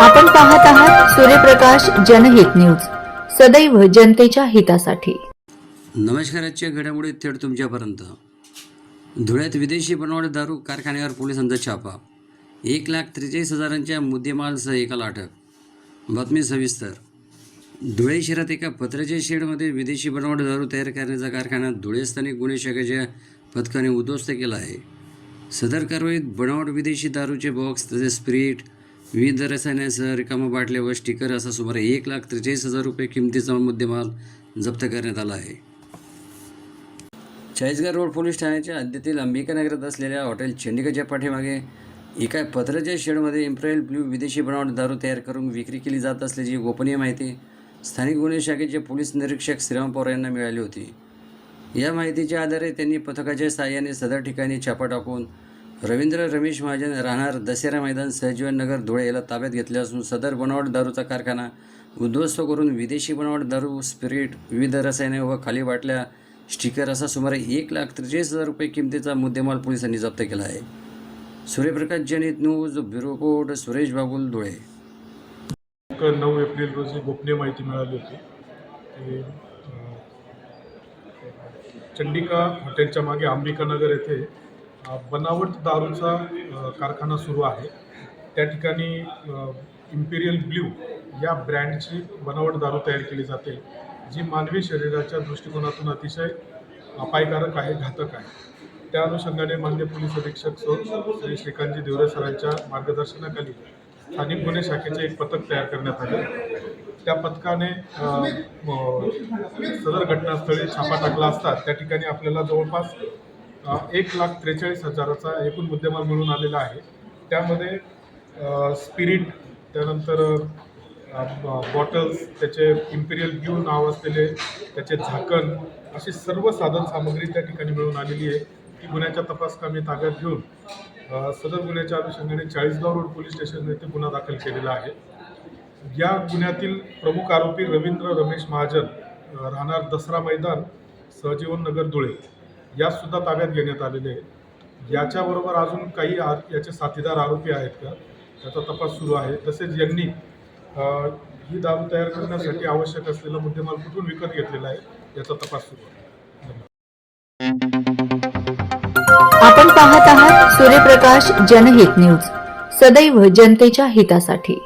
आपण पाहत आहात सूर्यप्रकाश जनहित न्यूज, सदैव जनतेच्या हितासाठी। नमस्कार, आजच्या घडामोडी थेट तुमच्यापर्यंत। धुळ्यात विदेशी बनावट दारू कारखान्यावर पोलिसांचा छापा। 1,43,000च्या मुद्देमालसह एकाला अटक। बातमी सविस्तर। धुळे शहरात एका पत्र्याच्या शेडमध्ये विदेशी बनावट दारू तयार करण्याचा कारखाना धुळे स्थानिक गुन्हे शाखेच्या पथकाने उद्ध्वस्त केला आहे। सदर कारवाईत बनावट विदेशी दारूचे बॉक्स तसेच स्प्रिट, विविध रसायनासह रिकामा बाटल्या व स्टिकर असा सुमारे 1,43,000 रुपये किमतीचा मुद्देमाल जप्त करण्यात आला आहे। चाळीसगाव रोड पोलीस ठाण्याच्या हद्दीतील अंबिकानगरात असलेल्या हॉटेल चंडिकाच्या पाठीमागे एका पत्र्याच्या शेडमध्ये इम्पेरियल ब्ल्यू विदेशी बनावट दारू तयार करून विक्री केली जात असल्याची गोपनीय माहिती स्थानिक गुन्हे शाखेचे पोलीस निरीक्षक श्रीराम पवार यांना मिळाली होती। या माहितीच्या आधारे त्यांनी पथकाच्या सहाय्याने सदर ठिकाणी छापा टाकून रवींद्र रमेश महाजन राहणार दशहरा मैदान सहजीवन नगर धुळे याला ताब्यात घेतले असून सदर बनावट दारूचा कारखाना उद्ध्वस्त करून विदेशी बनावट दारू, स्पिरिट, विविध रसायने व खाली बाटल्या, स्टिकर असा सुमारे 1,43,000 रुपये किमतीचा मुद्देमाल पोलिसांनी जप्त केला आहे। सूर्यप्रकाश जनहित news, bureau report, Suresh Bagul, Dhule. 9 April रोजी गोपनीय माहिती मिळाली होती की चंडिका हॉटेलच्या मागे अंबिकानगर येथे बनावट दारूचा कारखाना सुरू आहे। त्या ठिकाणी इम्पेरियल ब्ल्यू या ब्रँडची बनावट दारू तयार केली जाते, जी मानवी शरीराच्या दृष्टिकोनातून अतिशय अपायकारक आहे, घातक आहे। त्या अनुषंगाने माननीय पोलीस अधीक्षक श्री श्रीकांतजी देवरे सरांच्या मार्गदर्शनाखाली स्थानिक गुन्हे शाखेचे एक पथक तयार करण्यात आले। त्या पथकाने सदर घटनास्थळी छापा टाकला असता त्या ठिकाणी आपल्याला जवळपास 1,43,000चा एकूण मुद्देमाल मिळून आलेला आहे। त्यामध्ये स्पिरिट, त्यानंतर बॉटल्स, त्याचे इम्पेरियल ब्ल्यू नाव असलेले त्याचे झाकण, अशी सर्व साधन सामग्री त्या ठिकाणी मिळून आलेली आहे। ती गुन्ह्याच्या तपास कामी ताब्यात घेऊन सदर गुन्ह्याच्या अनुषंगाने चाळीसगाव रोड पोलीस स्टेशन येथे गुन्हा दाखल केलेला आहे। या गुन्ह्यातील प्रमुख आरोपी रवींद्र रमेश महाजन राहणार दसरा मैदान सहजीवन नगर धुळे या सुद्धा ताब्यात घेण्यात आलेले आहे। याच्याबरोबर अजून काही याचे साथीदार आरोपी आहेत का, त्याचा तपास सुरू आहे। तसेच यांनी ही दारू तयार करण्यासाठी आवश्यक असलेला मुद्देमाल कुठून विकत घेतलेला आहे याचा तपास सुरू आहे। आपण पाहत आहात सूर्यप्रकाश जनहित न्यूज, सदैव जनतेच्या हितासाठी।